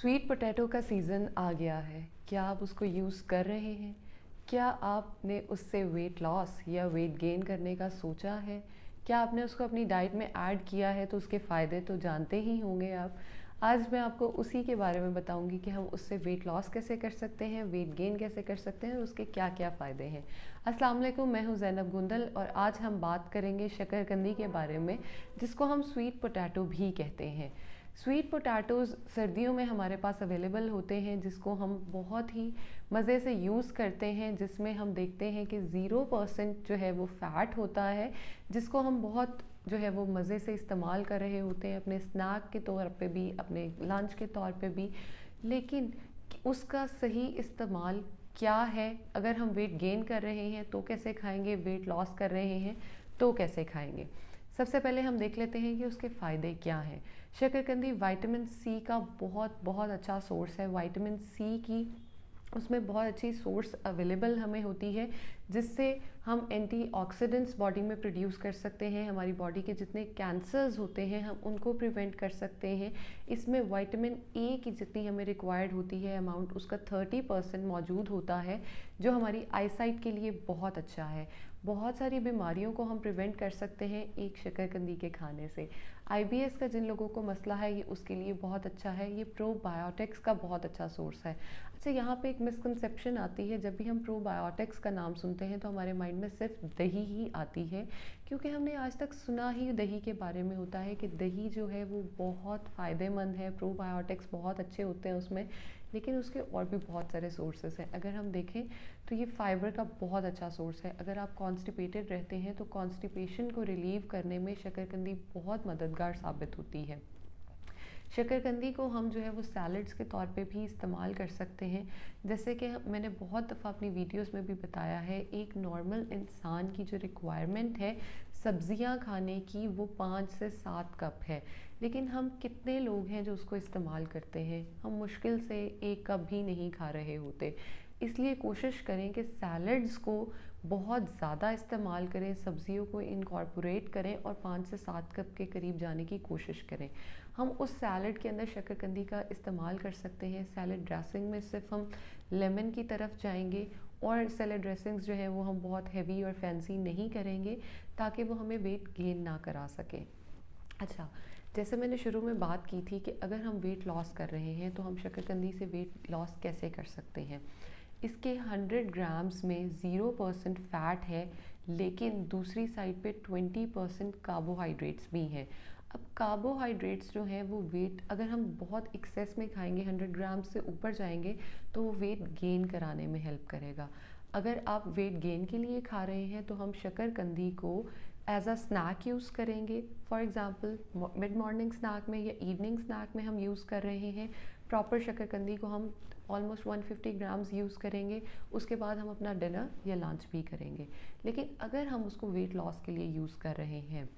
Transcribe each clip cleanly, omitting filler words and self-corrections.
Sweet potato का season आ गया है। क्या आप उसको यूज़ कर रहे हैं? क्या आपने उससे वेट लॉस या वेट गेन करने का सोचा है? क्या आपने उसको अपनी डाइट में ऐड किया है? तो उसके फ़ायदे तो जानते ही होंगे आप। आज मैं आपको उसी के बारे में बताऊंगी कि हम उससे वेट लॉस कैसे कर सकते हैं, वेट गेन कैसे कर सकते हैं और उसके क्या क्या फ़ायदे हैं। अस्सलाम वालेकुम, मैं हूं ज़ैनब गुंदल और आज हम बात करेंगे शकरकंदी के बारे में, जिसको हम स्वीट पोटैटो भी कहते हैं। स्वीट पोटैटोज़ सर्दियों में हमारे पास अवेलेबल होते हैं, जिसको हम बहुत ही मज़े से यूज़ करते हैं, जिसमें हम देखते हैं कि 0% जो है वो फ़ैट होता है, जिसको हम बहुत जो है वो मज़े से इस्तेमाल कर रहे होते हैं अपने स्नैक के तौर पे भी, अपने लंच के तौर पे भी। लेकिन उसका सही इस्तेमाल क्या है? अगर हम वेट गेन कर रहे हैं तो कैसे खाएंगे, वेट लॉस कर रहे हैं तो कैसे खाएंगे? सबसे पहले हम देख लेते हैं कि उसके फ़ायदे क्या हैं। शकरकंदी विटामिन सी का बहुत बहुत अच्छा सोर्स है। विटामिन सी की उसमें बहुत अच्छी सोर्स अवेलेबल हमें होती है, जिससे हम एंटीऑक्सीडेंट्स बॉडी में प्रोड्यूस कर सकते हैं। हमारी बॉडी के जितने कैंसर्स होते हैं हम उनको प्रिवेंट कर सकते हैं। इसमें विटामिन ए की जितनी हमें रिक्वायर्ड होती है अमाउंट, उसका 30% मौजूद होता है, जो हमारी आईसाइट के लिए बहुत अच्छा है। बहुत सारी बीमारियों को हम प्रिवेंट कर सकते हैं एक शकरकंदी के खाने से। आईबीएस का जिन लोगों को मसला है, ये उसके लिए बहुत अच्छा है। ये प्रोबायोटिक्स का बहुत अच्छा सोर्स है। अच्छा, यहाँ पे एक मिसकंसेप्शन आती है। जब भी हम प्रोबायोटिक्स का नाम सुनते हैं तो हमारे माइंड में सिर्फ दही ही आती है, क्योंकि हमने आज तक सुना ही दही के बारे में होता है कि दही जो है वो बहुत फ़ायदेमंद है, प्रोबायोटिक्स बहुत अच्छे होते हैं उसमें। लेकिन उसके और भी बहुत सारे सोर्सेस हैं। अगर हम देखें तो ये फाइबर का बहुत अच्छा सोर्स है। अगर आप कॉन्स्टिपेटेड रहते हैं तो कॉन्स्टिपेशन को रिलीव करने में शकरकंदी बहुत मददगार साबित होती है। शकरकंदी को हम जो है वो सैलड्स के तौर पे भी इस्तेमाल कर सकते हैं। जैसे कि मैंने बहुत दफ़ा अपनी वीडियोस में भी बताया है, एक नॉर्मल इंसान की जो रिक्वायरमेंट है सब्ज़ियां खाने की, वो 5 से 7 कप है। लेकिन हम कितने लोग हैं जो उसको इस्तेमाल करते हैं? हम मुश्किल से 1 कप भी नहीं खा रहे होते। इसलिए कोशिश करें कि सैलड्स को बहुत ज़्यादा इस्तेमाल करें, सब्जियों को इनकॉर्पोरेट करें और 5 से 7 कप के करीब जाने की कोशिश करें। हम उस सैलड के अंदर शकरकंदी का इस्तेमाल कर सकते हैं। सैलड ड्रेसिंग में सिर्फ हम लेमन की तरफ जाएंगे और सैलड ड्रेसिंग्स जो है वो हम बहुत हैवी और फैंसी नहीं करेंगे, ताकि वो हमें वेट गेन ना करा सके। अच्छा, जैसे मैंने शुरू में बात की थी कि अगर हम वेट लॉस कर रहे हैं तो हम शकरकंदी से वेट लॉस कैसे कर सकते हैं। इसके 100 ग्राम्स में 0% फ़ैट है, लेकिन दूसरी साइड पे 20% कार्बोहाइड्रेट्स भी हैं। अब कार्बोहाइड्रेट्स जो हैं वो वेट, अगर हम बहुत एक्सेस में खाएंगे, 100 ग्राम से ऊपर जाएंगे, तो वो वेट गेन कराने में हेल्प करेगा। अगर आप वेट गेन के लिए खा रहे हैं तो हम शकरकंदी को एज अ स्नैक यूज़ करेंगे। For example mid morning snack में या इवनिंग स्नैक में हम यूज़ कर रहे हैं। प्रॉपर शकरकंदी को हम ऑलमोस्ट 150 ग्राम्स यूज़ करेंगे। उसके बाद हम अपना डिनर या लंच भी करेंगे। लेकिन अगर हम उसको वेट लॉस के लिए यूज़ कर रहे हैं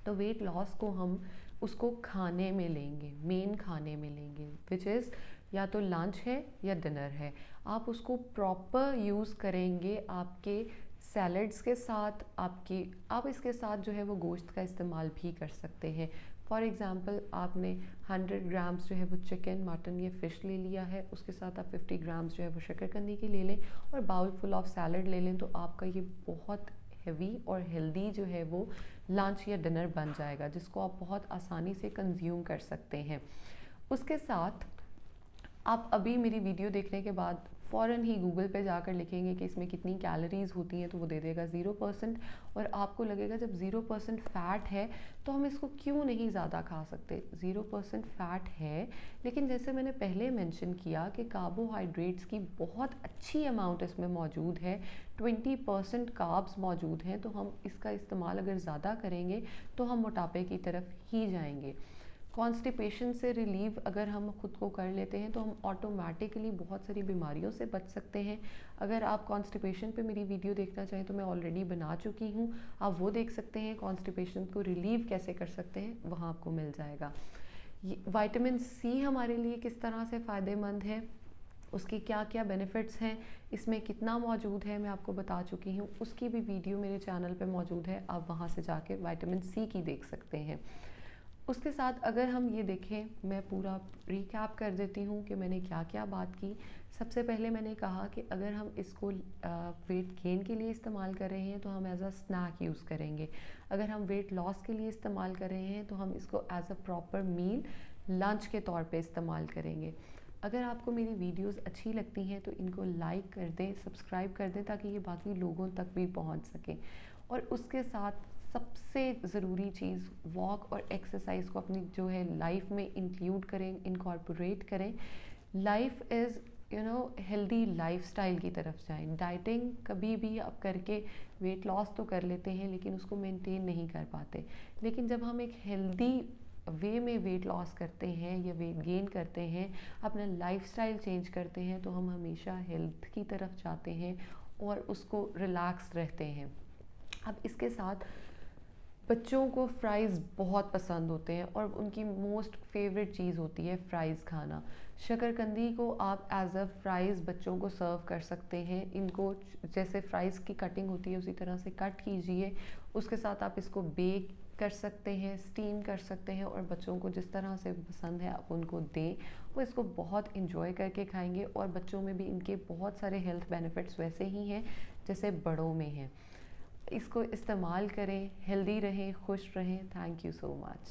तो वेट लॉस को हम उसको खाने में लेंगे, मेन खाने में लेंगे, विच इज़ या तो लंच है या डिनर है। आप उसको प्रॉपर यूज़ करेंगे आपके सैलड्स के साथ। आप इसके साथ जो है वो गोश्त का इस्तेमाल भी कर सकते हैं। फॉर एग्ज़ाम्पल, आपने 100 ग्राम्स जो है वो चिकन, मटन या फ़िश ले लिया है, उसके साथ आप 50 ग्राम्स जो है वो शकरकंदी की ले लें और बाउल फुल ऑफ सैलड ले लें, तो आपका ये बहुत हेवी और हेल्दी जो है वो लंच या डिनर बन जाएगा, जिसको आप बहुत आसानी से कंज्यूम कर सकते हैं। उसके साथ आप अभी मेरी वीडियो देखने के बाद फ़ौरन ही गूगल पे जाकर लिखेंगे कि इसमें कितनी कैलोरीज़ होती हैं, तो वो दे देगा 0%। और आपको लगेगा जब 0% फ़ैट है तो हम इसको क्यों नहीं ज़्यादा खा सकते। 0% फ़ैट है, लेकिन जैसे मैंने पहले मेंशन किया कि कार्बोहाइड्रेट्स की बहुत अच्छी अमाउंट इसमें मौजूद है, 20% कार्ब्स मौजूद हैं। तो हम इसका इस्तेमाल अगर ज़्यादा करेंगे तो हम मोटापे की तरफ ही जाएंगे। कॉन्स्टिपेशन से रिलीव अगर हम खुद को कर लेते हैं तो हम ऑटोमेटिकली बहुत सारी बीमारियों से बच सकते हैं। अगर आप कॉन्स्टिपेशन पे मेरी वीडियो देखना चाहें तो मैं ऑलरेडी बना चुकी हूँ, आप वो देख सकते हैं। कॉन्स्टिपेशन को रिलीव कैसे कर सकते हैं वहाँ आपको मिल जाएगा। विटामिन सी हमारे लिए किस तरह से फ़ायदेमंद है, उसके क्या क्या बेनिफिट्स हैं, इसमें कितना मौजूद है, मैं आपको बता चुकी हूँ। उसकी भी वीडियो मेरे चैनल पे मौजूद है, आप वहाँ से जाके विटामिन सी की देख सकते हैं। उसके साथ अगर हम ये देखें, मैं पूरा रिकैप कर देती हूँ कि मैंने क्या क्या बात की। सबसे पहले मैंने कहा कि अगर हम इसको वेट गेन के लिए इस्तेमाल कर रहे हैं तो हम एज़ अ स्नैक यूज़ करेंगे। अगर हम वेट लॉस के लिए इस्तेमाल कर रहे हैं तो हम इसको as a proper meal lunch के तौर पे इस्तेमाल करेंगे। अगर आपको मेरी वीडियोस अच्छी लगती हैं तो इनको लाइक कर दें, सब्सक्राइब कर दें, ताकि ये बाकी लोगों तक भी पहुंच सके। और उसके साथ सबसे ज़रूरी चीज़, वॉक और एक्सरसाइज को अपनी जो है लाइफ में इंक्लूड करें, इनकॉर्पोरेट करें। लाइफ इज़ हेल्दी लाइफस्टाइल की तरफ जाएं। डाइटिंग कभी भी आप करके वेट लॉस तो कर लेते हैं लेकिन उसको मेंटेन नहीं कर पाते। लेकिन जब हम एक हेल्दी वे में वेट लॉस करते हैं या वेट गेन करते हैं, अपना लाइफस्टाइल चेंज करते हैं, तो हम हमेशा हेल्थ की तरफ जाते हैं और उसको रिलैक्स रहते हैं। अब इसके साथ बच्चों को फ़्राइज़ बहुत पसंद होते हैं और उनकी मोस्ट फेवरेट चीज़ होती है फ़्राइज़ खाना। शकरकंदी को आप एज़ अ फ़्राइज़ बच्चों को सर्व कर सकते हैं। इनको जैसे फ़्राइज़ की कटिंग होती है उसी तरह से कट कीजिए। उसके साथ आप इसको बेक कर सकते हैं, स्टीम कर सकते हैं, और बच्चों को जिस तरह से पसंद है आप उनको दें। वो इसको बहुत इंजॉय करके खाएंगे और बच्चों में भी इनके बहुत सारे हेल्थ बेनिफिट्स वैसे ही हैं जैसे बड़ों में हैं। इसको इस्तेमाल करें, हेल्दी रहें, खुश रहें। Thank you so much.